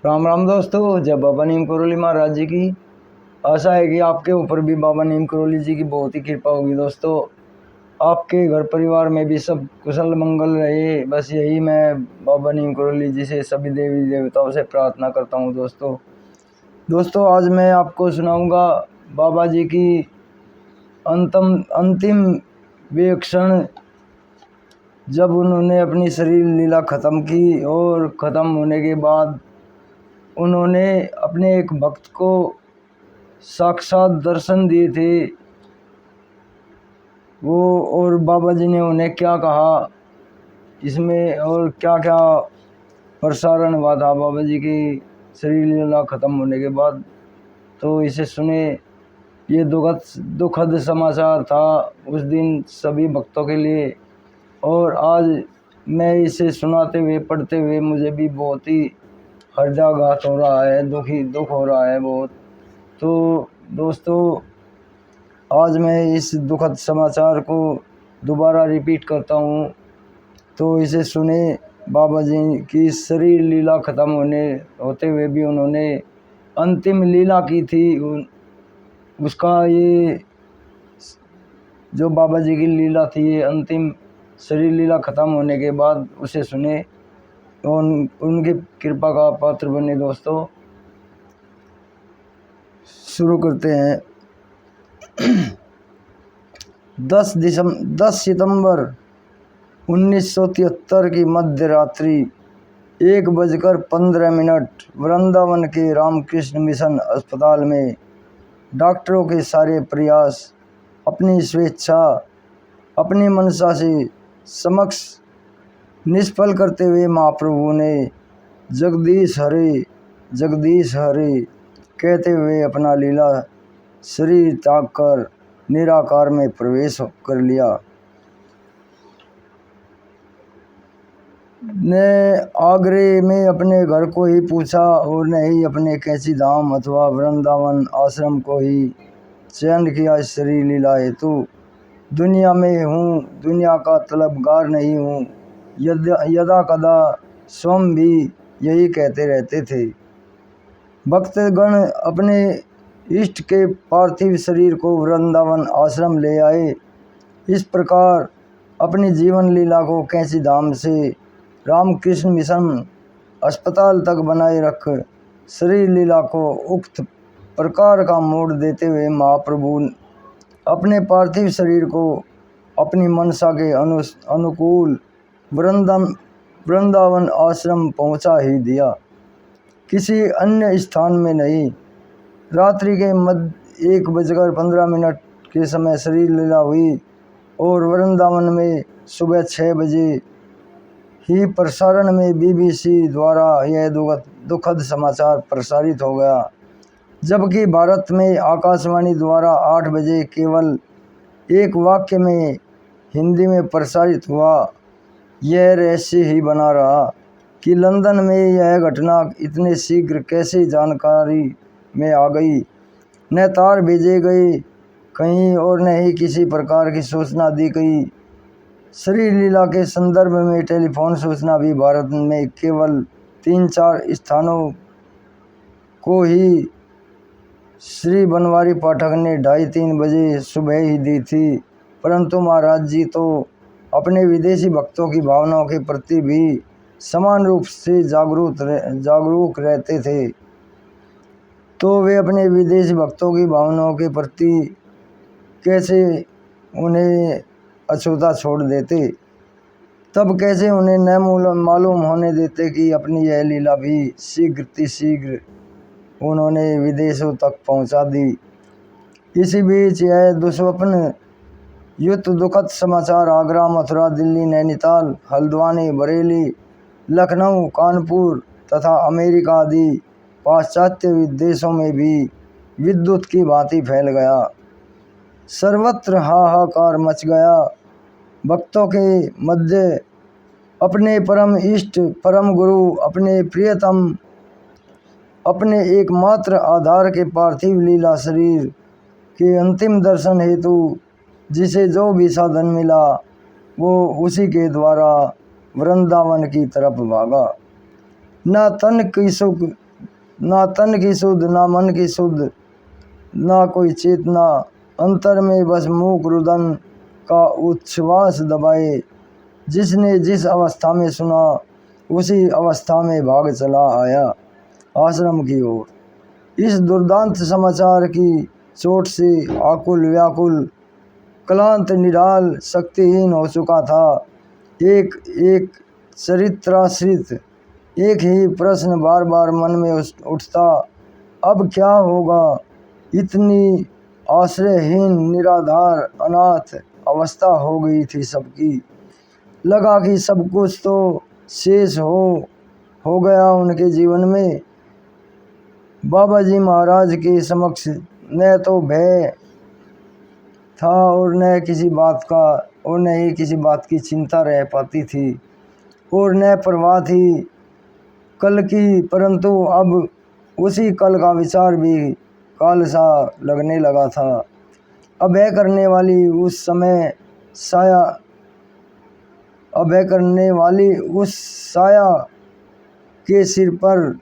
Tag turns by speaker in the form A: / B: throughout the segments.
A: राम राम दोस्तों। जब बाबा नीम करोली महाराज जी की आशा है कि आपके ऊपर भी बाबा नीम करोली जी की बहुत ही कृपा होगी। दोस्तों, आपके घर परिवार में भी सब कुशल मंगल रहे, बस यही मैं बाबा नीम करोली जी से सभी देवी देवताओं से प्रार्थना करता हूँ। दोस्तों आज मैं आपको सुनाऊंगा बाबा जी की अंतिम वे क्षण, जब उन्होंने अपनी शरीर लीला ख़त्म की और ख़त्म होने के बाद उन्होंने अपने एक भक्त को साक्षात दर्शन दिए थे वो, और बाबा जी ने उन्हें क्या कहा इसमें और क्या क्या प्रसारण हुआ था बाबा जी की शरीर लीला ख़त्म होने के बाद, तो इसे सुने। ये दुखद समाचार था उस दिन सभी भक्तों के लिए, और आज मैं इसे सुनाते हुए पढ़ते हुए मुझे भी बहुत ही हृदयाघात हो रहा है, दुख हो रहा है बहुत। तो दोस्तों, आज मैं इस दुखद समाचार को दोबारा रिपीट करता हूँ, तो इसे सुने। बाबा जी की शरीर लीला ख़त्म होते हुए भी उन्होंने अंतिम लीला की थी। उसका ये जो बाबा जी की लीला थी, ये अंतिम शरीर लीला ख़त्म होने के बाद उसे सुने और उनकी कृपा का पात्र बने। दोस्तों, शुरू करते हैं। 10 सितंबर 1973 की मध्य रात्रि 1:15 वृंदावन के रामकृष्ण मिशन अस्पताल में डॉक्टरों के सारे प्रयास अपनी स्वेच्छा अपनी मनसा से समक्ष निष्फल करते हुए महाप्रभु ने जगदीश हरे कहते हुए अपना लीला शरीर त्याग कर निराकार में प्रवेश कर लिया। ने आगरे में अपने घर को ही पूछा और न ही अपने कैची धाम अथवा वृंदावन आश्रम को ही चयन किया शरीर लीला हेतु। दुनिया में हूँ, दुनिया का तलबगार नहीं हूँ, यदा कदा स्वयं भी यही कहते रहते थे। भक्तगण अपने इष्ट के पार्थिव शरीर को वृंदावन आश्रम ले आए। इस प्रकार अपनी जीवन लीला को कैंची धाम से रामकृष्ण मिशन अस्पताल तक बनाए रख शरीर लीला को उक्त प्रकार का मोड़ देते हुए महाप्रभु अपने पार्थिव शरीर को अपनी मनसा के अनुकूल वृंदावन आश्रम पहुंचा ही दिया, किसी अन्य स्थान में नहीं। रात्रि के मध्य 1:15 के समय शरीर लीला हुई और वृंदावन में सुबह 6 बजे ही प्रसारण में BBC द्वारा यह दुखद समाचार प्रसारित हो गया, जबकि भारत में आकाशवाणी द्वारा 8 बजे केवल एक वाक्य में हिंदी में प्रसारित हुआ। यह रहस्य ही बना रहा कि लंदन में यह घटना इतने शीघ्र कैसे जानकारी में आ गई। न तार भेजे गए कहीं और न ही किसी प्रकार की सूचना दी गई। शरीर लीला के संदर्भ में टेलीफोन सूचना भी भारत में केवल 3-4 स्थानों को ही श्री बनवारी पाठक ने 2:30-3 बजे सुबह ही दी थी, परंतु महाराज जी तो अपने विदेशी भक्तों की भावनाओं के प्रति भी समान रूप से जागरूक रहते थे। तो वे अपने विदेशी भक्तों की भावनाओं के प्रति कैसे उन्हें अछूता छोड़ देते, तब कैसे उन्हें न मालूम होने देते कि अपनी यह लीला भी शीघ्र उन्होंने विदेशों तक पहुंचा दी। इसी बीच यह दुस्वप्न युक्त दुखद समाचार आगरा, मथुरा, दिल्ली, नैनीताल, हल्द्वानी, बरेली, लखनऊ, कानपुर तथा अमेरिका आदि पाश्चात्य देशों में भी विद्युत की भांति फैल गया। सर्वत्र हाहाकार मच गया। भक्तों के मध्य अपने परम इष्ट, परम गुरु, अपने प्रियतम, अपने एकमात्र आधार के पार्थिव लीला शरीर के अंतिम दर्शन हेतु जिसे जो भी साधन मिला वो उसी के द्वारा वृंदावन की तरफ भागा। न तन की सुख ना तन की सुध ना मन की सुध, ना कोई चेतना, अंतर में बस मूक रुदन का उच्छ्वास दबाए। जिसने जिस अवस्था में सुना उसी अवस्था में भाग चला आया आश्रम की ओर। इस दुर्दांत समाचार की चोट से आकुल व्याकुल क्लांत निराल शक्तिहीन हो चुका था। एक एक चरित्राश्रित एक ही प्रश्न बार बार मन में उठता, अब क्या होगा। इतनी आश्रयहीन निराधार अनाथ अवस्था हो गई थी सबकी। लगा कि सब कुछ तो शेष हो गया उनके जीवन में। बाबा जी महाराज के समक्ष न तो भय था और न किसी बात का और न ही किसी बात की चिंता रह पाती थी और न परवाह थी कल की। परंतु अब उसी कल का विचार भी काल सा लगने लगा था। अभय करने वाली उस साया के सिर पर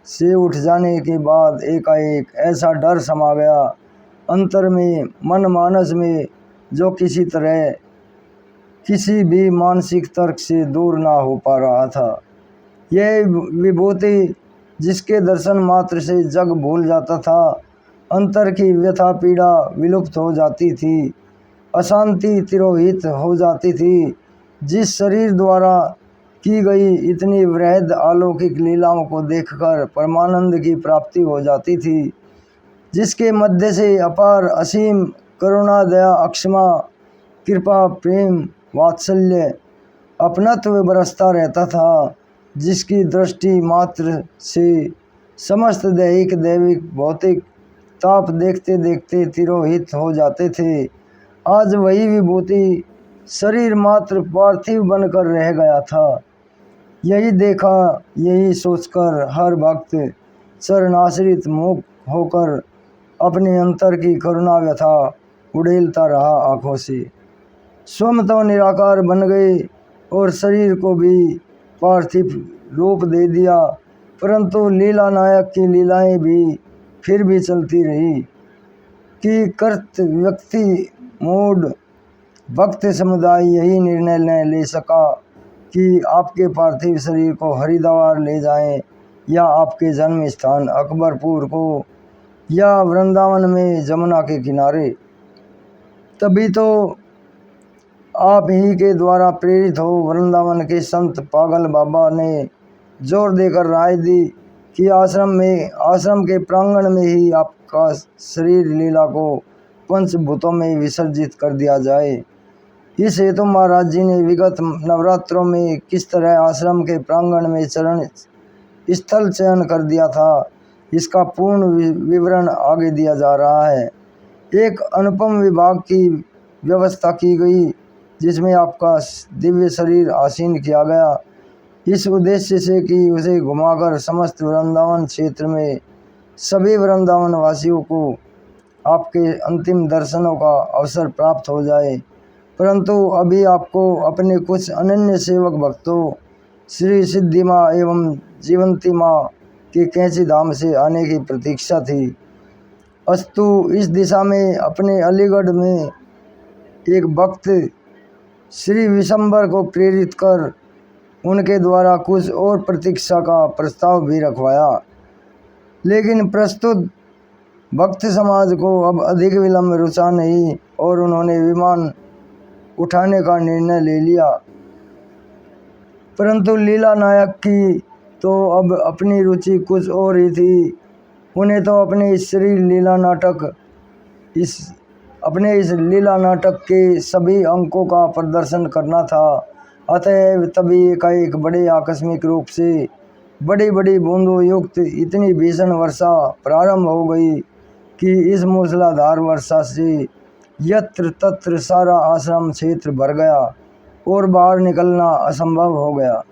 A: से उठ जाने के बाद एकाएक ऐसा डर समा गया अंतर में मन मानस में, जो किसी तरह किसी भी मानसिक तर्क से दूर ना हो पा रहा था। यह विभूति जिसके दर्शन मात्र से जग भूल जाता था, अंतर की व्यथा पीड़ा विलुप्त हो जाती थी, अशांति तिरोहित हो जाती थी। जिस शरीर द्वारा की गई इतनी वृहद अलौकिक लीलाओं को देखकर परमानंद की प्राप्ति हो जाती थी, जिसके मध्य से अपार असीम करुणा दया अक्षमा कृपा प्रेम वात्सल्य अपनत्व बरसता रहता था, जिसकी दृष्टि मात्र से समस्त दैहिक दैविक भौतिक ताप देखते देखते तिरोहित हो जाते थे। आज वही विभूति शरीर मात्र पार्थिव बनकर रह गया था। यही देखा, यही सोचकर हर भक्त चरणाश्रित मुख होकर अपने अंतर की करुणा व्यथा उड़ेलता रहा आँखों से। स्वयं तो निराकार बन गए और शरीर को भी पार्थिव रूप दे दिया, परंतु लीला नायक की लीलाएं भी फिर भी चलती रही कि कर्त व्यक्ति मूड भक्त समुदाय यही निर्णय न ले सका कि आपके पार्थिव शरीर को हरिद्वार ले जाएं या आपके जन्म स्थान अकबरपुर को या वृंदावन में जमुना के किनारे। तभी तो आप ही के द्वारा प्रेरित हो वृंदावन के संत पागल बाबा ने जोर देकर राय दी कि आश्रम के प्रांगण में ही आपका शरीर लीला को पंचभूतों में विसर्जित कर दिया जाए। इस हेतु महाराज जी ने विगत नवरात्रों में किस तरह आश्रम के प्रांगण में चरण स्थल चयन कर दिया था, इसका पूर्ण विवरण आगे दिया जा रहा है। एक अनुपम विभाग की व्यवस्था की गई जिसमें आपका दिव्य शरीर आसीन किया गया, इस उद्देश्य से कि उसे घुमाकर समस्त वृंदावन क्षेत्र में सभी वृंदावन वासियों को आपके अंतिम दर्शनों का अवसर प्राप्त हो जाए। परंतु अभी आपको अपने कुछ अनन्य सेवक भक्तों श्री सिद्धि माँ एवं जीवंती माँ के कैंची धाम से आने की प्रतीक्षा थी। अस्तु इस दिशा में अपने अलीगढ़ में एक भक्त श्री विशंबर को प्रेरित कर उनके द्वारा कुछ और प्रतीक्षा का प्रस्ताव भी रखवाया, लेकिन प्रस्तुत भक्त समाज को अब अधिक विलंब रुचा नहीं और उन्होंने विमान उठाने का निर्णय ले लिया। परंतु लीला नायक की तो अब अपनी रुचि कुछ और ही थी। उन्हें तो अपने इस लीला नाटक के सभी अंकों का प्रदर्शन करना था। अतएव तभी एकाएक बड़े आकस्मिक रूप से बड़ी बड़ी बूंदों युक्त इतनी भीषण वर्षा प्रारंभ हो गई कि इस मूसलाधार वर्षा से यत्र तत्र सारा आश्रम क्षेत्र भर गया और बाहर निकलना असंभव हो गया।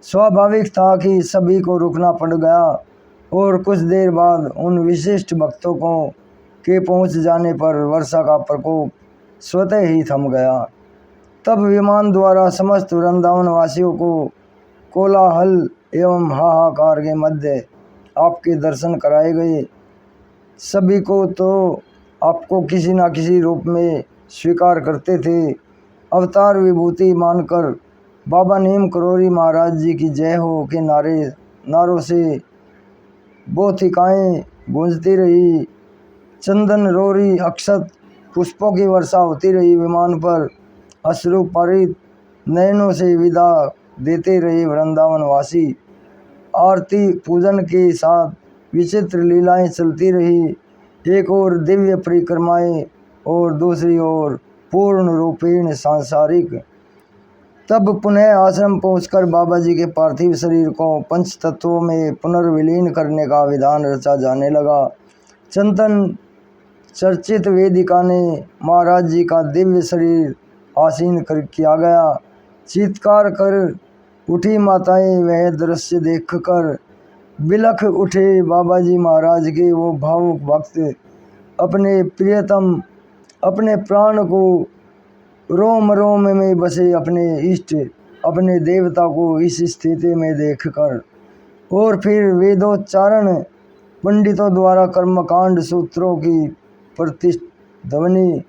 A: स्वाभाविक था कि सभी को रुकना पड़ गया और कुछ देर बाद उन विशिष्ट भक्तों के पहुंच जाने पर वर्षा का प्रकोप स्वतः ही थम गया। तब विमान द्वारा समस्त वृंदावन वासियों को कोलाहल एवं हाहाकार के मध्य आपके दर्शन कराए गए। सभी को तो आपको किसी न किसी रूप में स्वीकार करते थे। अवतार विभूति मानकर बाबा नीम करोरी महाराज जी की जय हो के नारों से बोथिकाएँ गूंजती रही। चंदन रोरी अक्षत पुष्पों की वर्षा होती रही। विमान पर अश्रुपारित नयनों से विदा देते रहे वृंदावन वासी। आरती पूजन के साथ विचित्र लीलाएं चलती रही। एक ओर दिव्य परिक्रमाएं और दूसरी ओर पूर्ण रूपेण सांसारिक। तब पुनः आश्रम पहुंचकर बाबा जी के पार्थिव शरीर को पंच तत्वों में पुनर्विलीन करने का विधान रचा जाने लगा। चंदन चर्चित वेदिका ने महाराज जी का दिव्य शरीर आसीन कर किया गया। चीत्कार कर उठी माताएं वह दृश्य देखकर। बिलख उठे बाबा जी महाराज के वो भावुक भक्त। अपने प्रियतम अपने प्राण को रोम रोम में बसे अपने इष्ट अपने देवता को इस स्थिति में देखकर। और फिर वेदोच्चारण पंडितों द्वारा कर्मकांड सूत्रों की प्रतिध्वनि।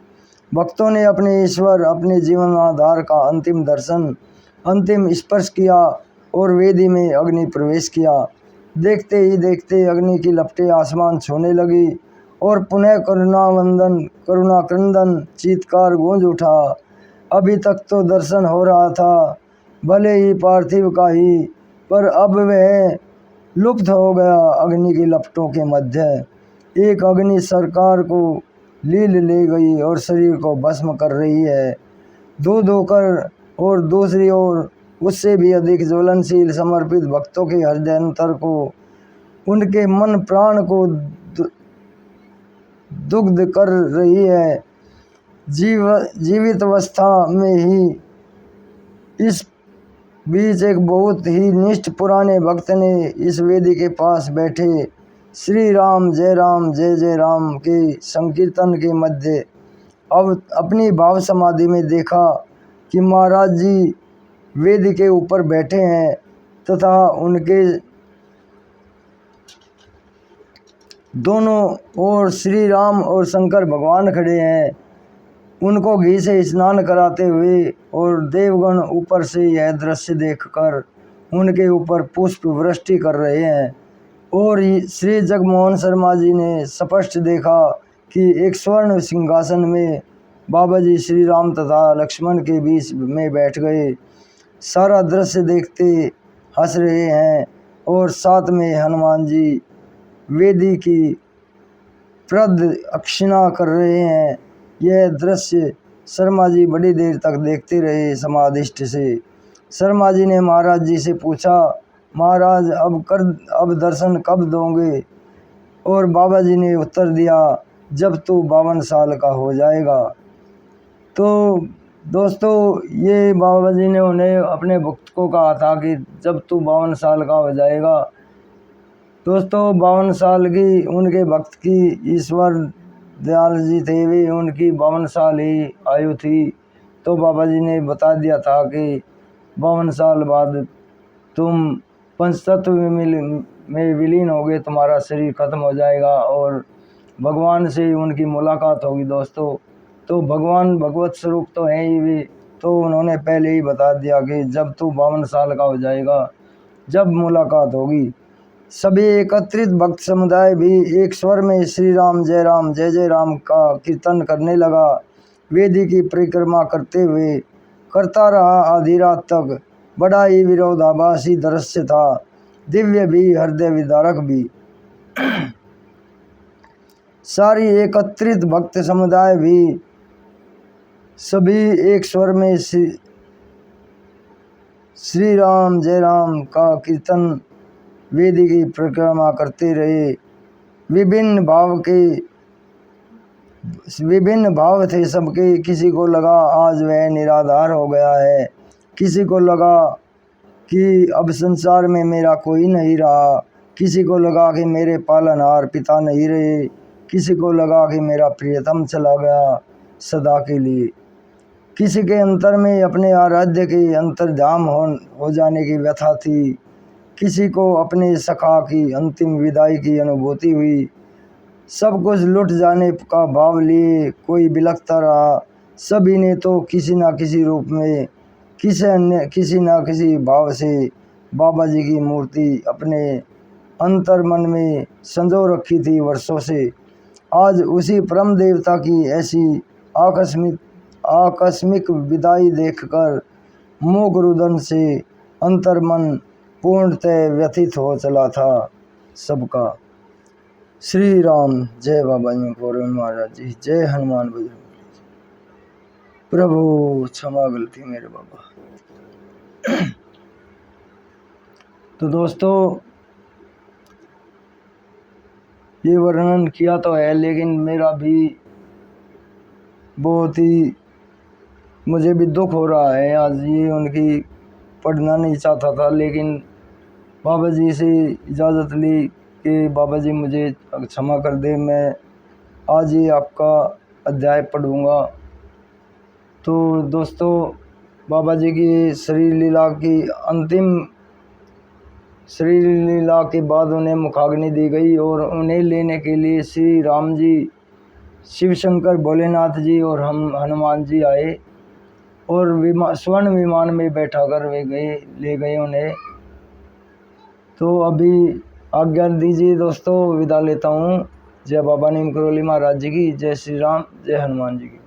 A: भक्तों ने अपने ईश्वर अपने जीवन आधार का अंतिम दर्शन अंतिम स्पर्श किया और वेदी में अग्नि प्रवेश किया। देखते ही देखते अग्नि की लपटें आसमान छूने लगी और पुनः करुणा क्रंदन चीत्कार गूंज उठा। अभी तक तो दर्शन हो रहा था भले ही पार्थिव का ही, पर अब वह लुप्त हो गया अग्नि की लपटों के मध्य। एक अग्नि सरकार को लील ले गई और शरीर को भस्म कर रही है। धो धोकर और दूसरी ओर उससे भी अधिक ज्वलनशील समर्पित भक्तों के हृदय अंतर को उनके मन प्राण को दुग्ध कर रही है। जीवित अवस्था में ही इस बीच एक बहुत ही निष्ठ पुराने भक्त ने इस वेदी के पास बैठे श्री राम जय जय राम के संकीर्तन के मध्य अब अपनी भाव समाधि में देखा कि महाराज जी वेदी के ऊपर बैठे हैं तथा उनके दोनों ओर श्री राम और शंकर भगवान खड़े हैं। उनको घी से स्नान कराते हुए और देवगण ऊपर से यह दृश्य देखकर उनके ऊपर पुष्प वृष्टि कर रहे हैं। और श्री जगमोहन शर्मा जी ने स्पष्ट देखा कि एक स्वर्ण सिंहासन में बाबा जी श्री राम तथा लक्ष्मण के बीच में बैठ गए। सारा दृश्य देखते हंस रहे हैं और साथ में हनुमान जी वेदी की प्रदक्षिणा कर रहे हैं। यह दृश्य शर्मा जी बड़ी देर तक देखते रहे समाधिष्ठ से। शर्मा जी ने महाराज जी से पूछा, महाराज अब दर्शन कब दोगे? और बाबा जी ने उत्तर दिया, जब तू 52 साल का हो जाएगा। तो दोस्तों, ये बाबा जी ने उन्हें अपने भक्त को कहा था कि जब तू 52 साल का हो जाएगा। दोस्तों, 52 साल की उनके भक्त की ईश्वर दयाल जी थे, वे उनकी 52 साल ही आयु थी। तो बाबा जी ने बता दिया था कि 52 साल बाद तुम पंचतत्व में विलीन होगे, तुम्हारा शरीर खत्म हो जाएगा और भगवान से उनकी मुलाकात होगी। दोस्तों, तो भगवान भगवत स्वरूप तो हैं ही वे, तो उन्होंने पहले ही बता दिया कि जब तू 52 साल का हो जाएगा, जब मुलाकात होगी। सभी एकत्रित भक्त समुदाय भी एक स्वर में श्री राम जय जय राम का कीर्तन करने लगा। वेदी की परिक्रमा करते हुए करता रहा आधी रात तक। बड़ा ही विरोधाभासी दृश्य था, दिव्य भी हृदय विदारक भी। सारी एकत्रित भक्त समुदाय भी सभी एक स्वर में श्री राम जय राम का कीर्तन वेदी की परिक्रमा करते रहे। विभिन्न भाव थे सबके। किसी को लगा आज वह निराधार हो गया है, किसी को लगा कि अब संसार में मेरा कोई नहीं रहा, किसी को लगा कि मेरे पालनहार पिता नहीं रहे, किसी को लगा कि मेरा प्रियतम चला गया सदा के लिए। किसी के अंतर में अपने आराध्य के अंतर्धाम हो जाने की व्यथा थी, किसी को अपने सखा की अंतिम विदाई की अनुभूति हुई। सब कुछ लुट जाने का भाव लिए कोई बिलखता रहा। सभी ने तो किसी न किसी रूप में किसी न किसी भाव से बाबा जी की मूर्ति अपने अंतर मन में संजो रखी थी वर्षों से। आज उसी परम देवता की ऐसी आकस्मिक विदाई देखकर मूक रुदन से अंतर मन पूर्णतः व्यथित हो चला था सबका। श्री राम। जय बाबा जी महाराज जी। जय हनुमान बजरंग। प्रभु क्षमा गलती मेरे बाबा। तो दोस्तों ये वर्णन किया तो है, लेकिन मेरा भी बहुत ही मुझे भी दुख हो रहा है। आज ये उनकी पढ़ना नहीं चाहता था, लेकिन बाबा जी से इजाज़त ली कि बाबा जी मुझे क्षमा कर दे, मैं आज ही आपका अध्याय पढ़ूँगा। तो दोस्तों बाबा जी की शरीर लीला के बाद उन्हें मुखाग्नि दी गई और उन्हें लेने के लिए श्री राम जी, शिव शंकर, भोलेनाथ जी और हम हनुमान जी आए और स्वर्ण विमान में बैठा कर ले गए उन्हें। तो अभी आज्ञा दीजिए दोस्तों, विदा लेता हूँ। जय बाबा नीम करोली महाराज जी की। जय श्री राम। जय हनुमान जी की।